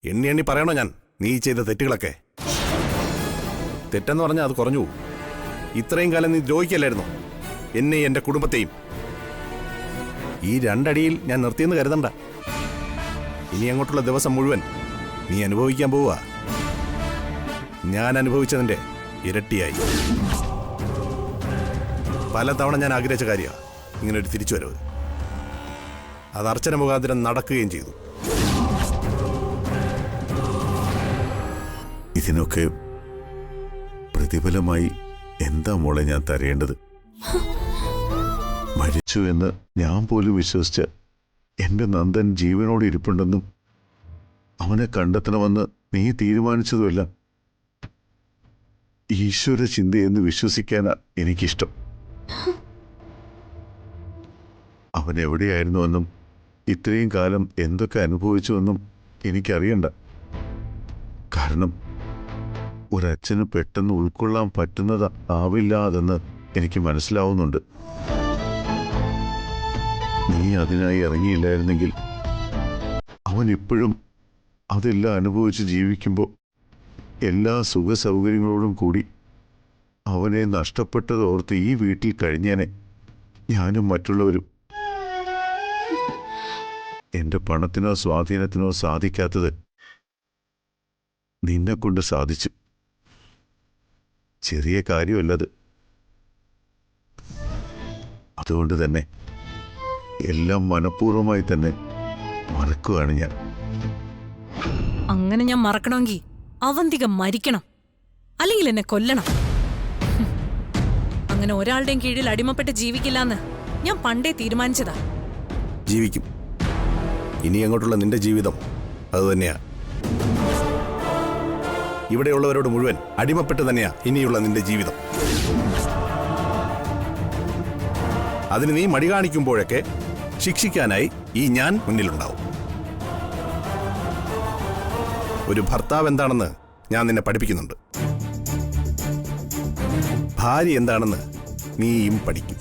എണ്ണി എണ്ണി പറയണോ ഞാൻ നീ ചെയ്ത തെറ്റുകളൊക്കെ? തെറ്റെന്ന് പറഞ്ഞാൽ അത് കുറഞ്ഞു. ഇത്രയും കാലം നീ ദ്രോഹിക്കല്ലായിരുന്നു എന്നെയും എൻ്റെ കുടുംബത്തെയും. ഈ രണ്ടടിയിൽ ഞാൻ നിർത്തിയെന്ന് കരുതണ്ട. ഇനി അങ്ങോട്ടുള്ള ദിവസം മുഴുവൻ നീ അനുഭവിക്കാൻ പോവുക. ഞാൻ അനുഭവിച്ചതിൻ്റെ ഇരട്ടിയായി. പലതവണ ഞാൻ ആഗ്രഹിച്ച കാര്യമാണ് ഇങ്ങനൊരു തിരിച്ചുവരവ്. അത് അർച്ചന മുഖാന്തരം നടക്കുകയും ചെയ്തു. ഇതിനൊക്കെ പ്രതിഫലമായി എന്താ മോളെ ഞാൻ തരേണ്ടത്? മരിച്ചു എന്ന് ഞാൻ പോലും വിശ്വസിച്ച എൻ്റെ നന്ദൻ ജീവനോട് ഇരിപ്പുണ്ടെന്നും അവനെ കണ്ടെത്തണമെന്ന് നീ തീരുമാനിച്ചതുമല്ല ഈശ്വര ചിന്തയെന്ന് വിശ്വസിക്കാനാ എനിക്കിഷ്ടം. അവൻ എവിടെയായിരുന്നുവെന്നും ഇത്രയും കാലം എന്തൊക്കെ അനുഭവിച്ചുവെന്നും എനിക്കറിയണ്ട. കാരണം ഒരച്ഛന് പെട്ടെന്ന് ഉൾക്കൊള്ളാൻ പറ്റുന്നതാവില്ല അതെന്ന് എനിക്ക് മനസ്സിലാവുന്നുണ്ട്. നീ അതിനായി ഇറങ്ങിയില്ലായിരുന്നെങ്കിൽ അവൻ ഇപ്പോഴും അതെല്ലാം അനുഭവിച്ച് ജീവിക്കുമ്പോൾ എല്ലാ സുഖ സൗകര്യങ്ങളോടും കൂടി അവനെ നഷ്ടപ്പെട്ടതോർത്ത് ഈ വീട്ടിൽ കഴിഞ്ഞേനെ ഞാനും മറ്റുള്ളവരും. എൻ്റെ പണത്തിനോ സ്വാധീനത്തിനോ സാധിക്കാത്തത് നിന്നെ കൊണ്ട് സാധിച്ചു. ചെറിയ കാര്യമല്ലത്. അതുകൊണ്ട് തന്നെ എല്ലാം മനഃപൂർവ്വമായി തന്നെ മറക്കുകയാണ് ഞാൻ. അങ്ങനെ ഞാൻ മറക്കണമെങ്കിൽ അവന്തിക മരിക്കണം, അല്ലെങ്കിൽ എന്നെ കൊല്ലണം. അങ്ങനെ ഒരാളുടെയും കീഴിൽ അടിമപ്പെട്ട് ജീവിക്കില്ലാന്ന് ഞാൻ പണ്ടേ തീരുമാനിച്ചതാ. ജീവിക്കും. ഇനി അങ്ങോട്ടുള്ള നിന്റെ ജീവിതം അതുതന്നെയാ. ഇവിടെയുള്ളവരോട് മുഴുവൻ അടിമപ്പെട്ട് തന്നെയാ ഇനിയുള്ള നിന്റെ ജീവിതം. അതിന് നീ മടി കാണിക്കുമ്പോഴൊക്കെ ശിക്ഷിക്കാനായി ഈ ഞാൻ മുന്നിലുണ്ടാവും. ഒരു ഭർത്താവ് എന്താണെന്ന് ഞാൻ നിന്നെ പഠിപ്പിക്കുന്നുണ്ട്. ഭാര്യ എന്താണെന്ന് നീയും പഠിക്കും.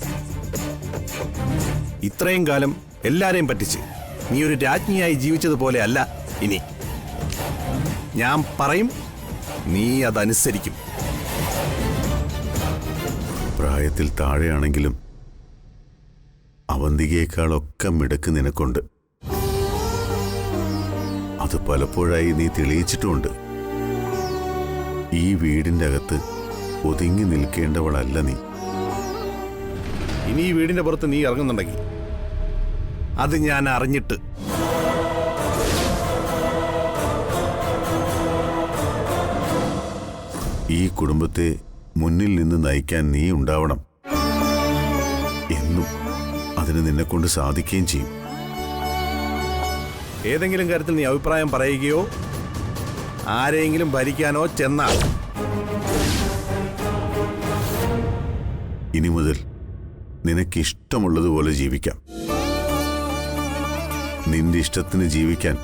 ഇത്രയും കാലം എല്ലാരെയും പറ്റിച്ച് നീ ഒരു രാജ്ഞിയായി ജീവിച്ചതുപോലെ അല്ല ഇനി. ഞാൻ പറയും, നീ അതനുസരിക്കും. പ്രായത്തിൽ താഴെയാണെങ്കിലും അവന്തികയേക്കാളൊക്കെ മിടുക്ക് നിനക്കുണ്ട്. അത് പലപ്പോഴായി നീ തെളിയിച്ചിട്ടുമുണ്ട്. ഈ വീടിൻ്റെ അകത്ത് ഒതുങ്ങി നിൽക്കേണ്ടവളല്ല നീ. ഇനി ഈ വീടിന്റെ പുറത്ത് നീ ഇറങ്ങുന്നുണ്ടെങ്കിൽ അത് ഞാൻ അറിഞ്ഞിട്ട്. ഈ കുടുംബത്തെ മുന്നിൽ നിന്ന് നയിക്കാൻ നീ ഉണ്ടാവണം. എന്നും അതിന് നിന്നെക്കൊണ്ട് സാധിക്കുകയും ചെയ്യും. ഏതെങ്കിലും കാര്യത്തിൽ നീ അഭിപ്രായം പറയുകയോ ആരെയെങ്കിലും ഭരിക്കാനോ ചെന്നാൽ ഇനി മുതൽ നിനക്കിഷ്ടമുള്ളതുപോലെ ജീവിക്കാം. നിന്റെ ഇഷ്ടത്തിന് ജീവിക്കാൻ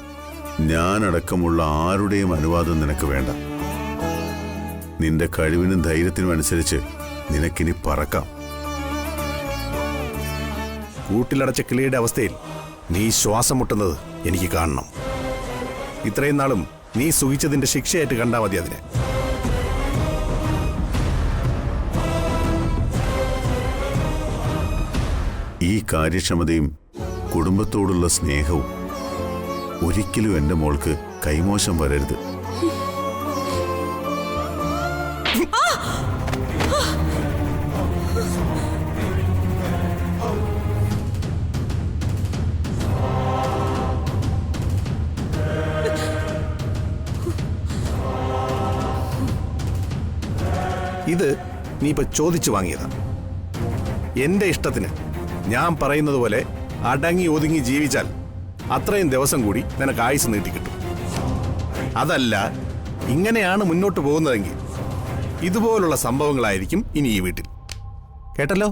ഞാനടക്കമുള്ള ആരുടെയും അനുവാദം നിനക്ക് വേണ്ട. നിന്റെ കഴിവിനും ധൈര്യത്തിനും അനുസരിച്ച് നിനക്കിനി പറക്കാം. കൂട്ടിലടച്ച കിളിയുടെ അവസ്ഥയിൽ നീ ശ്വാസം മുട്ടുന്നത് എനിക്ക് കാണണം. ഇത്രയും നാളും നീ സുഖിച്ചതിന്റെ ശിക്ഷയായിട്ട് കണ്ടാൽ മതി അതിനെ. ഈ കാര്യക്ഷമതയും കുടുംബത്തോടുള്ള സ്നേഹവും ഒരിക്കലും എൻ്റെ മോൾക്ക് കൈമോശം വരരുത്. ഇത് നീ ഇപ്പൊ ചോദിച്ചു വാങ്ങിയതാ. എന്റെ ഇഷ്ടത്തിന് ഞാൻ പറയുന്നത് പോലെ അടങ്ങി ഒതുങ്ങി ജീവിച്ചാൽ അത്രയും ദിവസം കൂടി നിനക്ക് ആയുസ് നീട്ടിക്കിട്ടും. അതല്ല ഇങ്ങനെയാണ് മുന്നോട്ട് പോകുന്നതെങ്കിൽ ഇതുപോലുള്ള സംഭവങ്ങളായിരിക്കും ഇനി ഈ വീട്ടിൽ. കേട്ടല്ലോ?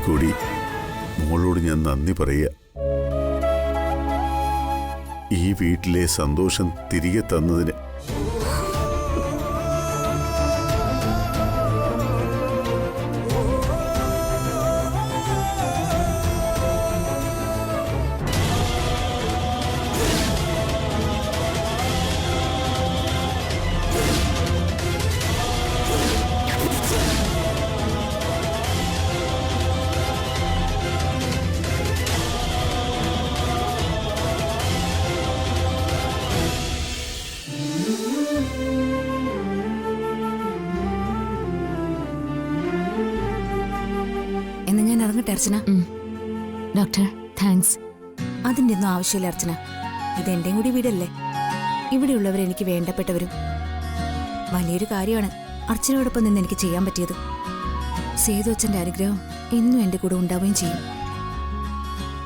കൂടി മോളോട് ഞാൻ നന്ദി പറയുക. ഈ വീട്ടിലെ സന്തോഷം തിരികെ തന്നതിന്. എന്ന് ഞാൻ ഇറങ്ങട്ടെ അർച്ചന. Doctor thanks. അതിൻ്റെ ഒന്നും ആവശ്യമില്ല അർച്ചന. ഇതെന്റെയും കൂടി വീടല്ലേ. ഇവിടെയുള്ളവർ എനിക്ക് വേണ്ടപ്പെട്ടവരും. വലിയൊരു കാര്യമാണ് അർച്ചനയോടൊപ്പം നിന്ന് എനിക്ക് ചെയ്യാൻ പറ്റിയത്. സേതു അച്ഛൻ്റെ അനുഗ്രഹം എന്നും എൻ്റെ കൂടെ ഉണ്ടാവുകയും ചെയ്യും.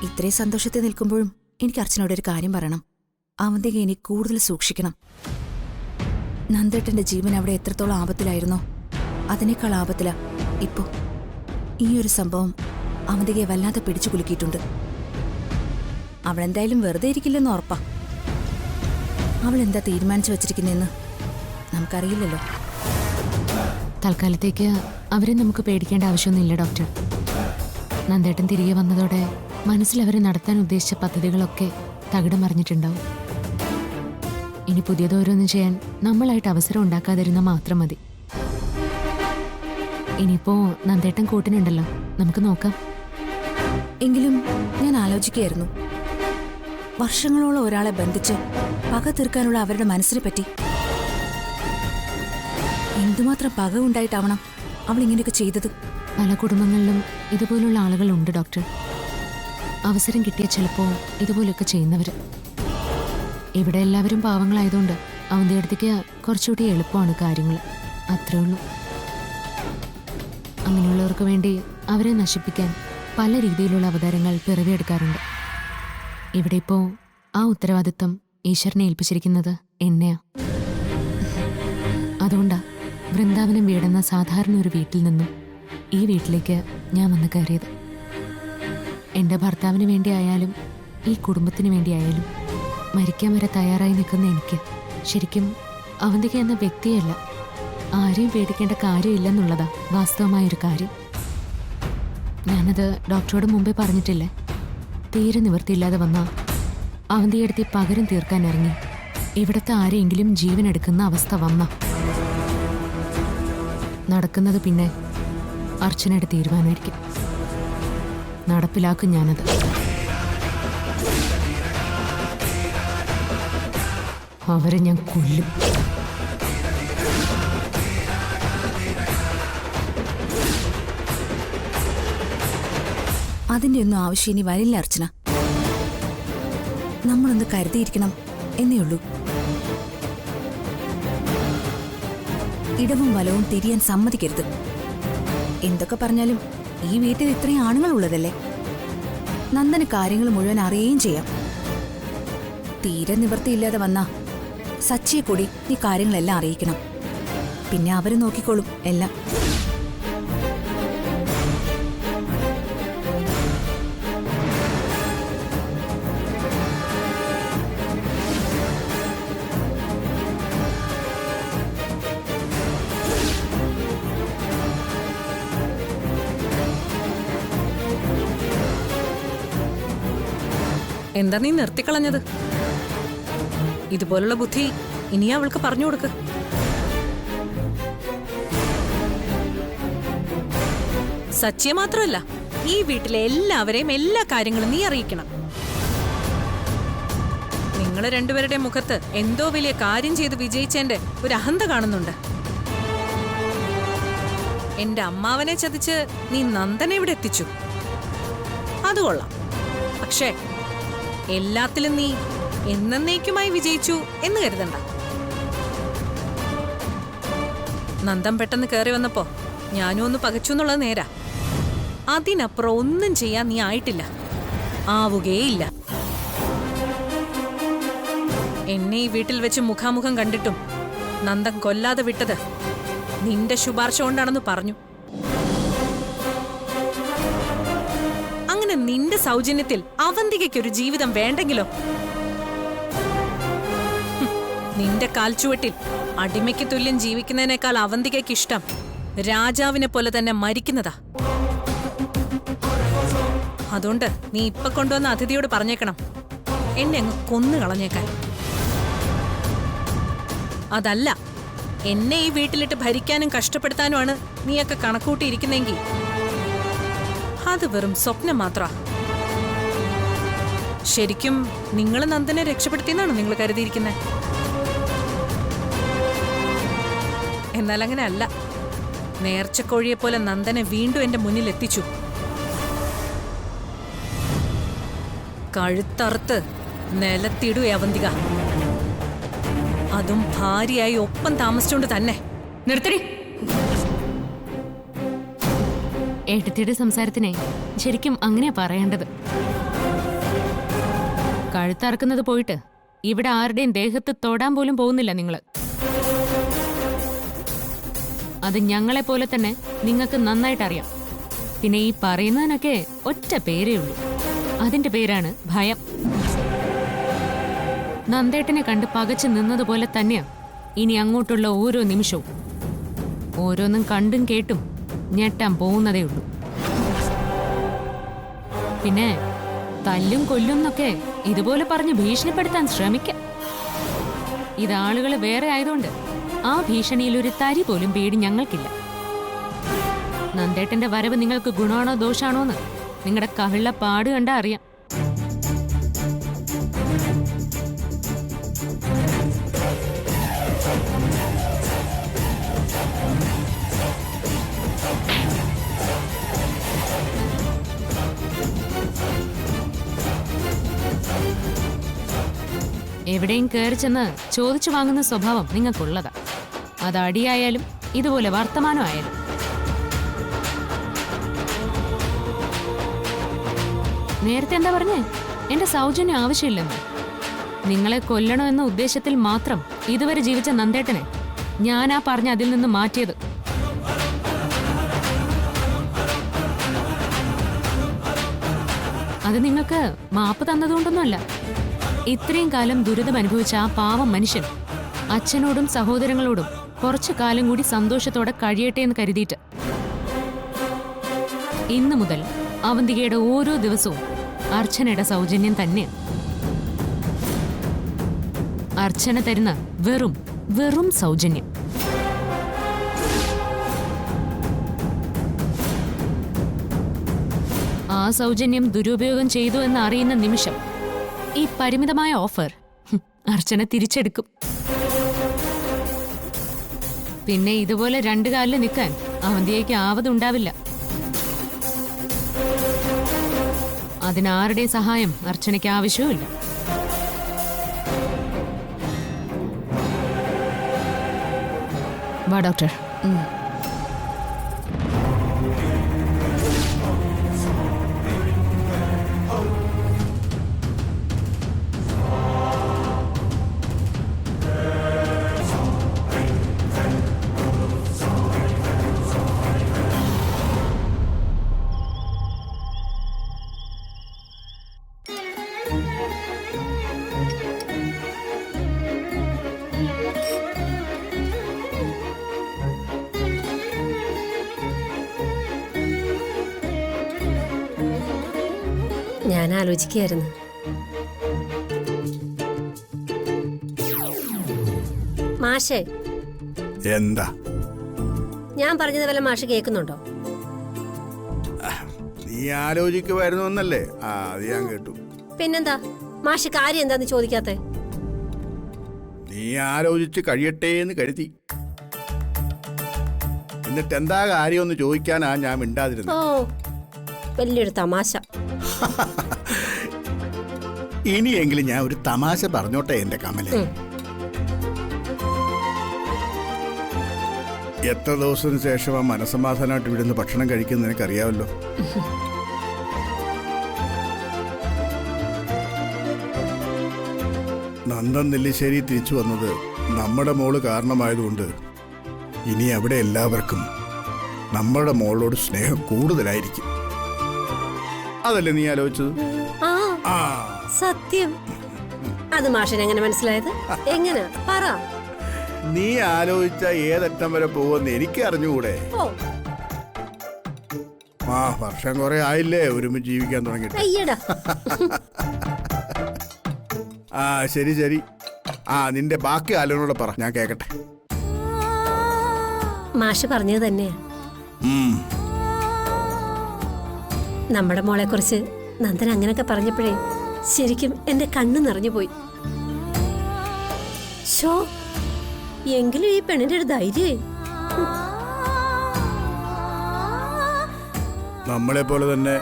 ഇത്രയും സന്തോഷത്തിൽ നിൽക്കുമ്പോഴും എനിക്ക് അർച്ചനയോട് ഒരു കാര്യം പറയണം. അവന്തിക ഇനി കൂടുതൽ സൂക്ഷിക്കണം. നന്ദേട്ടൻ്റെ ജീവൻ അവിടെ എത്രത്തോളം ആപത്തിലായിരുന്നോ അതിനേക്കാൾ ആപത്തിലാ ഇപ്പോൾ. ഈ ഒരു സംഭവം അവന്തികയെ വല്ലാതെ പിടിച്ചു കുലുക്കിയിട്ടുണ്ട്. അവളെന്തായാലും വെറുതെ ഇരിക്കില്ലെന്ന് ഉറപ്പാ. അവൾ എന്താ തീരുമാനിച്ചു വച്ചിരിക്കുന്നതെന്ന് നമുക്കറിയില്ലല്ലോ. തൽക്കാലത്തേക്ക് അവരെ നമുക്ക് പേടിക്കേണ്ട ആവശ്യമൊന്നുമില്ല ഡോക്ടർ. നന്ദേട്ടൻ തിരികെ വന്നതോടെ മനസ്സിൽ അവർ നടത്താൻ ഉദ്ദേശിച്ച പദ്ധതികളൊക്കെ തകിടം മറിഞ്ഞിട്ടുണ്ടാവും. ഇനി പുതിയതോരോന്ന് ചെയ്യാൻ നമ്മളായിട്ട് അവസരം ഉണ്ടാക്കാതിരുന്നാൽ മാത്രം മതി. ഇനിയിപ്പോ നന്ദേട്ടൻ കൂട്ടിനുണ്ടല്ലോ, നമുക്ക് നോക്കാം. എങ്കിലും ഞാൻ ആലോചിക്കുകയായിരുന്നു, വർഷങ്ങളോളം ഒരാളെ ബന്ധിച്ച് പക തീർക്കാനുള്ള അവരുടെ മനസ്സിനെ പറ്റി. എന്തുമാത്രം പക ഉണ്ടായിട്ടാവണം അവൾ ഇങ്ങനെയൊക്കെ ചെയ്തത്. പല കുടുംബങ്ങളിലും ഇതുപോലുള്ള ആളുകളുണ്ട് ഡോക്ടർ. അവസരം കിട്ടിയാൽ ചിലപ്പോൾ ഇതുപോലെയൊക്കെ ചെയ്യുന്നവർ. ഇവിടെ എല്ലാവരും പാവങ്ങളായതുകൊണ്ട് അവൻ്റെ അടുത്തേക്ക് കുറച്ചുകൂടി എളുപ്പമാണ് കാര്യങ്ങൾ. അത്രേ ഉള്ളൂ. അങ്ങനെയുള്ളവർക്ക് വേണ്ടി അവരെ നശിപ്പിക്കാൻ പല രീതിയിലുള്ള അവതാരങ്ങൾ പിറവിയെടുക്കാറുണ്ട്. ഇവിടെ ഇപ്പോൾ ആ ഉത്തരവാദിത്വം ഈശ്വരനെ ഏൽപ്പിച്ചിരിക്കുന്നത് എന്നെയാ. അതുകൊണ്ടാ വൃന്ദാവനം വീടെന്ന സാധാരണ ഒരു വീട്ടിൽ നിന്നും ഈ വീട്ടിലേക്ക് ഞാൻ വന്ന് കയറിയത്. എൻ്റെ ഭർത്താവിന് വേണ്ടിയായാലും ഈ കുടുംബത്തിന് വേണ്ടിയായാലും മരിക്കാൻ വരെ തയ്യാറായി നിൽക്കുന്ന എനിക്ക് ശരിക്കും അവന്തിക എന്ന വ്യക്തിയല്ല, ആരെയും പേടിക്കേണ്ട കാര്യമില്ലെന്നുള്ളതാ വാസ്തവമായൊരു കാര്യം. ഞാനത് ഡോക്ടറോട് മുമ്പേ പറഞ്ഞിട്ടില്ലേ. തീരെ നിവൃത്തിയില്ലാതെ വന്ന അവന്തിയെടുത്ത് പകരം തീർക്കാൻ ഇറങ്ങി ഇവിടുത്തെ ആരെയെങ്കിലും ജീവൻ എടുക്കുന്ന അവസ്ഥ വന്ന നടക്കുന്നത് പിന്നെ അർച്ചനയുടെ തീരുമാനമായിരിക്കും. നടപ്പിലാക്കും ഞാനത്. അവരെ ഞാൻ കൊല്ലും. അതിൻ്റെ ഒന്നും ആവശ്യം ഇനി വരില്ല അർച്ചന. നമ്മളൊന്ന് കരുതിയിരിക്കണം എന്നേ ഉള്ളൂ. ഇടവും വലവും തിരിയാൻ സമ്മതിക്കരുത്. എന്തൊക്കെ പറഞ്ഞാലും ഈ വീട്ടിൽ ഇത്രയും ആണുങ്ങൾ ഉള്ളതല്ലേ. നന്ദന് കാര്യങ്ങൾ മുഴുവൻ അറിയുകയും ചെയ്യാം. തീരെ നിവൃത്തിയില്ലാതെ വന്നാ സച്ചിയെ കൂടി ഈ കാര്യങ്ങളെല്ലാം അറിയിക്കണം. പിന്നെ അവര് നോക്കിക്കോളും എല്ലാം. എന്താ നീ നിർത്തിക്കളഞ്ഞത്? ഇതുപോലുള്ള ബുദ്ധി ഇനി അവൾക്ക് പറഞ്ഞു കൊടുക്ക്. സച്ചിയെ മാത്രമല്ല, ഈ വീട്ടിലെ എല്ലാവരെയും എല്ലാ കാര്യങ്ങളും നീ അറിയിക്കണം. നിങ്ങൾ രണ്ടുപേരുടെ മുഖത്ത് എന്തോ വലിയ കാര്യം ചെയ്ത് വിജയിച്ചതിന്റെ ഒരു അഹന്ത കാണുന്നുണ്ട്. എന്റെ അമ്മാവനെ ചതിച്ച് നീ നന്ദനെ ഇവിടെ എത്തിച്ചു, അത് കൊള്ളാം. പക്ഷേ എല്ലാത്തിലും നീ എന്നേക്കുമായി വിജയിച്ചു എന്ന് കരുതണ്ട. നന്ദൻ പെട്ടെന്ന് കയറി വന്നപ്പോ ഞാനും ഒന്ന് പകച്ചു എന്നുള്ളത് നേരാ. അതിനപ്പുറം ഒന്നും ചെയ്യാൻ നീ ആയിട്ടില്ല, ആവുകയില്ല. എന്നെ ഈ വീട്ടിൽ വെച്ച് മുഖാമുഖം കണ്ടിട്ടും നന്ദൻ കൊല്ലാതെ വിട്ടത് നിന്റെ ശുപാർശ കൊണ്ടാണെന്ന് പറഞ്ഞു. നിന്റെ സൗജന്യത്തിൽ അവന്തികയ്ക്കൊരു ജീവിതം വേണ്ടെങ്കിലോ? നിന്റെ കാൽച്ചുവട്ടിൽ അടിമയ്ക്ക് തുല്യം ജീവിക്കുന്നതിനേക്കാൾ അവന്തികയ്ക്ക് ഇഷ്ടം രാജാവിനെ പോലെ തന്നെ മരിക്കുന്നതാ. അതുകൊണ്ട് നീ ഇപ്പൊ കൊണ്ടുവന്ന അതിഥിയോട് പറഞ്ഞേക്കണം, എന്നെ അങ്ങ് കൊന്നു കളഞ്ഞേക്കാൻ. അതല്ല, എന്നെ ഈ വീട്ടിലിട്ട് ഭരിക്കാനും കഷ്ടപ്പെടുത്താനുമാണ് നീയൊക്കെ കണക്കൂട്ടിയിരിക്കുന്നെങ്കിൽ അത് വെറും സ്വപ്നം മാത്രമാ. ശരിക്കും നിങ്ങൾ നന്ദനെ രക്ഷപ്പെടുത്തിയെന്നാണ് നിങ്ങൾ കരുതിയിരിക്കുന്നത്? എന്നാൽ അങ്ങനെ അല്ല. നേർച്ചക്കോഴിയെ പോലെ നന്ദനെ വീണ്ടും എന്റെ മുന്നിൽ എത്തിച്ചു. കഴുത്തറുത്ത് നിലത്തിടു അവന്തിക, അതും ഭാര്യയായി ഒപ്പം താമസിച്ചുകൊണ്ട് തന്നെ. നിർത്തടി. ഏട്ടത്തിയുടെ സംസാരത്തിനെ ശരിക്കും അങ്ങനെയാ പറയേണ്ടത്. കഴുത്തറക്കുന്നത് പോയിട്ട് ഇവിടെ ആരുടെയും ദേഹത്ത് തൊടാൻ പോലും പോകുന്നില്ല നിങ്ങള്. അത് ഞങ്ങളെ പോലെ തന്നെ നിങ്ങൾക്ക് നന്നായിട്ട് അറിയാം. പിന്നെ ഈ പറയുന്നതിനൊക്കെ ഒറ്റ പേരേ ഉള്ളൂ, അതിന്റെ പേരാണ് ഭയം. നന്ദേട്ടനെ കണ്ട് പകച്ചു നിന്നതുപോലെ തന്നെയാ ഇനി അങ്ങോട്ടുള്ള ഓരോ നിമിഷവും. ഓരോന്നും കണ്ടും കേട്ടും ഞെട്ടാൻ പോകുന്നതേ ഉള്ളൂ. പിന്നെ തല്ലും കൊല്ലും എന്നൊക്കെ ഇതുപോലെ പറഞ്ഞ് ഭീഷണിപ്പെടുത്താൻ ശ്രമിക്കാം. ഇതാളുകൾ വേറെ ആയതുകൊണ്ട് ആ ഭീഷണിയിൽ ഒരു തരി പോലും പേടി ഞങ്ങൾക്കില്ല. നന്ദേട്ടന്റെ വരവ് നിങ്ങൾക്ക് ഗുണമാണോ ദോഷാണോ എന്ന് നിങ്ങളുടെ കവിള്ള പാട് കണ്ടാ അറിയാം. എവിടെയും കയറി ചെന്ന് ചോദിച്ചു വാങ്ങുന്ന സ്വഭാവം നിങ്ങൾക്കുള്ളതാ. അത് അടിയായാലും ഇതുപോലെ വർത്തമാനം ആയാലും. നേരത്തെ എന്താ പറഞ്ഞേ? എന്റെ സൗജന്യം ആവശ്യമില്ലെന്ന്. നിങ്ങളെ കൊല്ലണോ എന്ന ഉദ്ദേശത്തിൽ മാത്രം ഇതുവരെ ജീവിച്ച നന്ദേട്ടനെ ഞാനാ പറഞ്ഞ അതിൽ നിന്ന് മാറ്റിയത്. അത് നിങ്ങൾക്ക് മാപ്പ് തന്നതുകൊണ്ടൊന്നുമല്ല. ഇത്രയും കാലം ദുരിതം അനുഭവിച്ച ആ പാവം മനുഷ്യൻ അച്ഛനോടും സഹോദരങ്ങളോടും കുറച്ചു കാലം കൂടി സന്തോഷത്തോടെ കഴിയട്ടെ എന്ന് കരുതിയിട്ട്. ഇന്നു മുതൽ അവന്തികയുടെ ഓരോ ദിവസവും അർച്ചനയുടെ സൗജന്യം തന്നെയാണ്. അർച്ചന തരുന്ന വെറും സൗജന്യം. ആ സൗജന്യം ദുരുപയോഗം ചെയ്തു എന്ന് അറിയുന്ന നിമിഷം ഈ പരിമിതമായ ഓഫർ അർച്ചന തിരിച്ചെടുക്കും. പിന്നെ ഇതുപോലെ രണ്ടു കാലിൽ നിൽക്കാൻ അവന്തിയേക്ക് ആവതുണ്ടാവില്ല. അതിനാരുടെയും സഹായം അർച്ചനയ്ക്ക് ആവശ്യവുമില്ല. വാ ഡോക്ടർ. ഞാൻ ആലോചിക്കുകയായിരുന്നു, മാഷേ. എന്താ ഞാൻ പറഞ്ഞത് വല്ല മാഷ് കേൾക്കുന്നുണ്ടോ? നീ ആലോചിക്കുമായിരുന്നു എന്നല്ലേ? അത് ഞാൻ കേട്ടു. പിന്നെന്താ മാഷ് കാര്യം എന്താന്ന് ചോദിക്കാത്തെ? നീ ആലോചിച്ച് കഴിയട്ടെ എന്ന് കരുതി. എന്നിട്ട് എന്താ കാര്യമൊന്ന് ചോദിക്കാനാ ഞാൻ മിണ്ടാതിരുന്നത്. ഓ, വലിയൊരു തമാശ. ഇനിയെങ്കിലും ഞാൻ ഒരു തമാശ പറഞ്ഞോട്ടെ എന്റെ കമലെ. എത്ര ദിവസത്തിന് ശേഷം ആ മനസ്സമാധാനമായിട്ട് ഇവിടെ നിന്ന് ഭക്ഷണം കഴിക്കുന്ന നിനക്കറിയാമല്ലോ. നന്ദൻ നെല്ലിശ്ശേരി തിരിച്ചു വന്നത് നമ്മുടെ മോള് കാരണമായതുകൊണ്ട് ഇനി അവിടെ എല്ലാവർക്കും നമ്മുടെ മോളോട് സ്നേഹം കൂടുതലായിരിക്കും. അതല്ലേ നീ ആലോചിച്ചത്? ആ ആ സത്യം. അത് മാഷിന് എങ്ങനെ മനസ്സിലായത്? എങ്ങനെ പറ. നീ ആലോചിച്ച ഏതറ്റം വരെ പോകുമെന്ന് എനിക്ക് അറിഞ്ഞുകൂടെ? ഓ ആ വർഷം കുറെ ആയില്ലേ ഒരുമിച്ച് ജീവിക്കാൻ തുടങ്ങിയിട്ട്. അയ്യടാ. ആ ശരി ശരി. ആ നിന്റെ ബാക്കി ആലോചനയോടെ പറ, ഞാൻ കേക്കട്ടെ. മാഷ് പറഞ്ഞത് തന്നെയാ. നമ്മുടെ മോളെ കുറിച്ച് നന്ദൻ അങ്ങനെയൊക്കെ പറഞ്ഞപ്പോഴേ ശരിക്കും എന്റെ കണ്ണ് നിറഞ്ഞു പോയി. ഷോ എങ്കിലും ഈ പെണ്ണിന്റെ ഒരു ധൈര്യമേ. നമ്മളെ പോലെ തന്നെ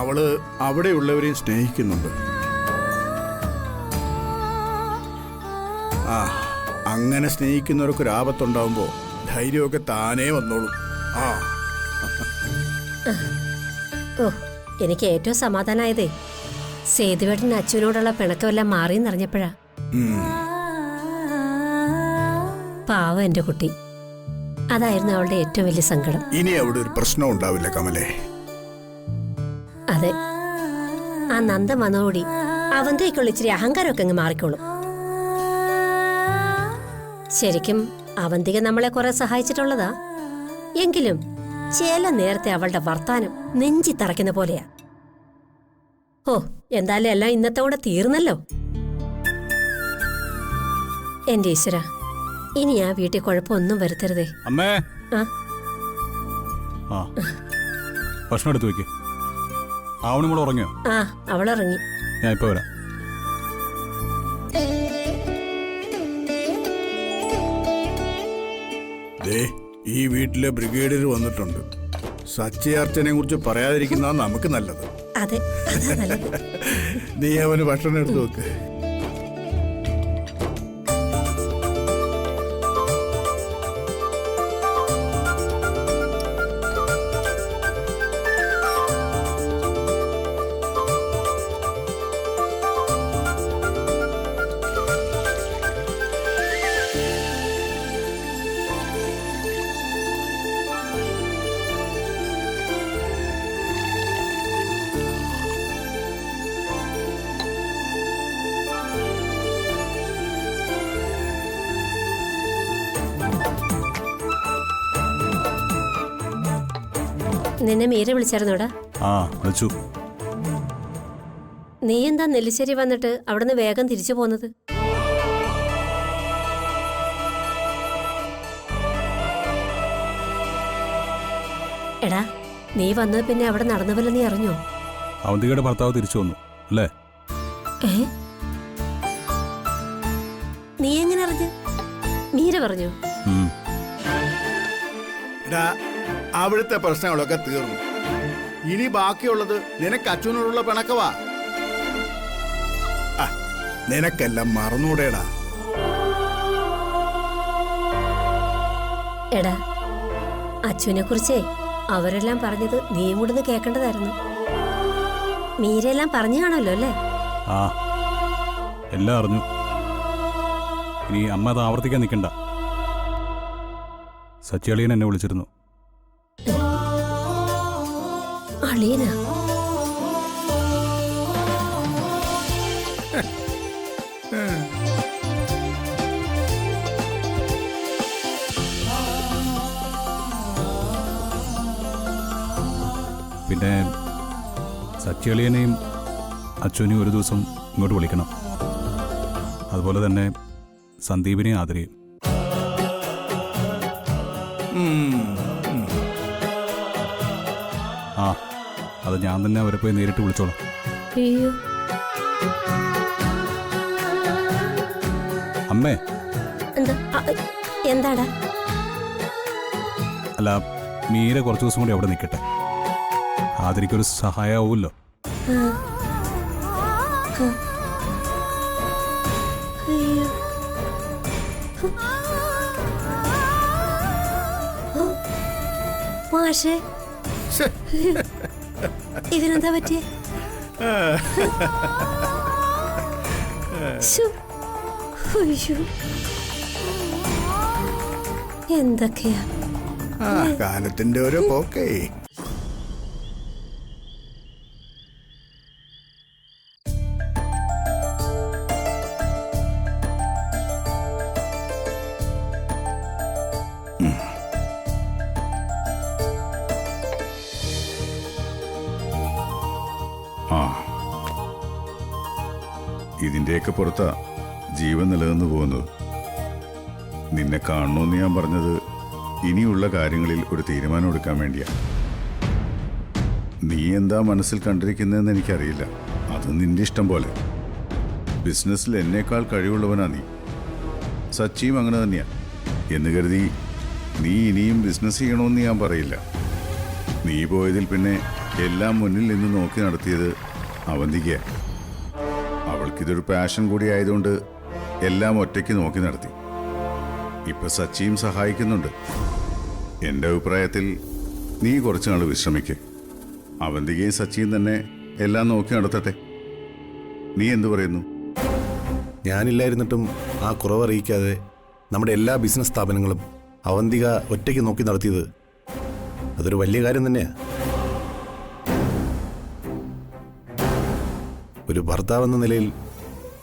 അവള് അവിടെയുള്ളവരെയും സ്നേഹിക്കുന്നുണ്ട്. ആ അങ്ങനെ സ്നേഹിക്കുന്നവർക്കൊരു ആപത്തുണ്ടാവുമ്പോ ധൈര്യമൊക്കെ താനേ വന്നോളും. ആ ഓ എനിക്ക് ഏറ്റവും സമാധാനായതേ സേതുവേട്ടൻ അച്ഛനോടുള്ള പിണക്കമെല്ലാം മാറിയെന്നറിഞ്ഞപ്പോഴാ. പാവം എന്റെ കുട്ടി. അതായിരുന്നു അവളുടെ ഏറ്റവും വലിയ സങ്കടം. ഇനി അവിടെ ഒരു പ്രശ്നം ഉണ്ടാവില്ല കമലേ. അതെ, ആ നന്ദൻ വന്നോടി അവന്തേക്കുള്ള ഇച്ചിരി അഹങ്കാരമൊക്കെ അങ്ങ് മാറിക്കോളും. ശരിക്കും അവന്തിക നമ്മളെ കുറെ സഹായിച്ചിട്ടുള്ളതാ. എങ്കിലും ചില നേരത്തെ അവളുടെ വർത്താനം നെഞ്ചി തറയ്ക്കുന്ന പോലെയാ. ഓ എന്തായാലും എല്ലാം ഇന്നത്തോടെ തീർന്നല്ലോ. എന്റെ ഈശ്വര, ഇനി ആ വീട്ടിൽ കുഴപ്പമൊന്നും വരുത്തരുതേ. അമ്മേ, ആ ആ ഭക്ഷണം എടുത്തു വെക്ക്. ആവണി മോള് ഉറങ്ങിയോ? ആ അവളിറങ്ങി. ഞാൻ ഇപ്പൊ വരാം. ഈ വീട്ടിലെ ബ്രിഗേഡിയർ വന്നിട്ടുണ്ട്. സച്ചിയാർച്ചനെ കുറിച്ച് പറയാതിരിക്കുന്ന നമുക്ക് നല്ലത്. അതെ, അതാ നല്ലത്. നീ അവന് ഭക്ഷണം എടുത്തു വെക്ക്. നിന്നെ മീര വിളിച്ചായിരുന്നോടാ? ആ വിളിച്ചു. നീ എന്താ നെല്ലിശ്ശേരി വന്നിട്ട് അവിടുന്ന് വേഗം തിരിച്ചു പോന്നത്? എടാ നീ വന്നത് പിന്നെ അവിടെ നടന്നവല്ല, നീ അറിഞ്ഞോ? അവന്തികയുടെ ഭർത്താവ് തിരിച്ചു വന്നു അല്ലേ? ഏ നീ എങ്ങനെ അറിഞ്ഞു? മീര പറഞ്ഞു. അവിടുത്തെ പ്രശ്നങ്ങളൊക്കെ തീർന്നു. ഇനി ബാക്കിയുള്ളത് നിനക്ക് അച്ഛനോടുള്ള പിണക്കവാ. നിനക്കെല്ലാം മറന്നൂടേടാ. എടാ അച്ഛനെ കുറിച്ചേ അവരെല്ലാം പറഞ്ഞത് നീയും കൂടെ കേൾക്കേണ്ടതായിരുന്നു. മീരെല്ലാം പറഞ്ഞു കാണുമല്ലോ അല്ലേ? ആ എല്ലാം അറിഞ്ഞു. ഇനി അമ്മ അത് ആവർത്തിക്കാൻ നിൽക്കണ്ട. സച്ചിയളിയൻ എന്നെ വിളിച്ചിരുന്നു. അളിയനാ? പിന്നെ സച്ചിയളിയനെയും അച്ഛനെയും ഒരു ദിവസം ഇങ്ങോട്ട് വിളിക്കണം. അതുപോലെ തന്നെ സന്ദീപിനെയും ആദരയും. ആ അത് ഞാൻ തന്നെ അവരെ പോയി നേരിട്ട് വിളിച്ചോളാം. അയ്യോ അമ്മേ. എന്താടാ? അല്ല, മീര കുറച്ച് ദിവസം കൂടി അവിടെ നിൽക്കട്ടെ. ആദരിക്കൊരു സഹായമാവുമല്ലോ. മാഷേ ഇതിനെന്താ പറ്റിയേ? എന്തൊക്കെയാ കാലത്തിന്റെ ഓരോ പോക്കേ. ഇതിൻ്റെയൊക്കെ പുറത്താ ജീവൻ നിലനിന്നു പോകുന്നത്. നിന്നെ കാണണമെന്ന് ഞാൻ പറഞ്ഞത് ഇനിയുള്ള കാര്യങ്ങളിൽ ഒരു തീരുമാനം എടുക്കാൻ വേണ്ടിയാ. നീ എന്താ മനസ്സിൽ കണ്ടിരിക്കുന്നതെന്ന് എനിക്കറിയില്ല. അത് നിന്റെ ഇഷ്ടം പോലെ. ബിസിനസ്സിൽ എന്നേക്കാൾ കഴിവുള്ളവനാ നീ. സച്ചിയും അങ്ങനെ തന്നെയാ. എന്ന് കരുതി നീ ഇനിയും ബിസിനസ് ചെയ്യണമെന്ന് ഞാൻ പറയില്ല. നീ പോയതിൽ പിന്നെ എല്ലാം മുന്നിൽ നിന്ന് നോക്കി നടത്തിയത് അവന്തികയാ. അവൾക്കിതൊരു പാഷൻ കൂടി ആയതുകൊണ്ട് എല്ലാം ഒറ്റയ്ക്ക് നോക്കി നടത്തി. ഇപ്പൊ സച്ചിയും സഹായിക്കുന്നുണ്ട്. എൻ്റെ അഭിപ്രായത്തിൽ നീ കുറച്ച് നാൾ വിശ്രമിക്ക്. അവന്തികയും സച്ചിയും തന്നെ എല്ലാം നോക്കി നടത്തട്ടെ. നീ എന്തു പറയുന്നു? ഞാനില്ലായിരുന്നിട്ടും ആ കുറവറിയിക്കാതെ നമ്മുടെ എല്ലാ ബിസിനസ് സ്ഥാപനങ്ങളും അവന്തിക ഒറ്റയ്ക്ക് നോക്കി നടത്തിയത് അതൊരു വലിയ കാര്യം തന്നെയാണ്. ഒരു ഭർത്താവെന്ന നിലയിൽ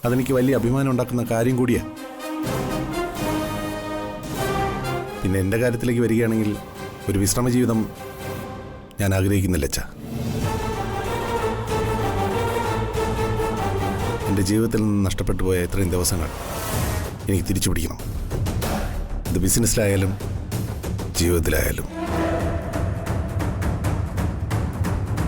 അതെനിക്ക് വലിയ അഭിമാനം ഉണ്ടാക്കുന്ന കാര്യം കൂടിയാണ്. പിന്നെ എൻ്റെ കാര്യത്തിലേക്ക് വരികയാണെങ്കിൽ ഒരു വിശ്രമ ജീവിതം ഞാൻ ആഗ്രഹിക്കുന്നില്ല അച്ഛാ. എൻ്റെ ജീവിതത്തിൽ നിന്ന് നഷ്ടപ്പെട്ടു പോയ ഇത്രയും ദിവസങ്ങൾ എനിക്ക് തിരിച്ചു പിടിക്കണം. ഇത് ബിസിനസ്സിലായാലും ജീവിതത്തിലായാലും.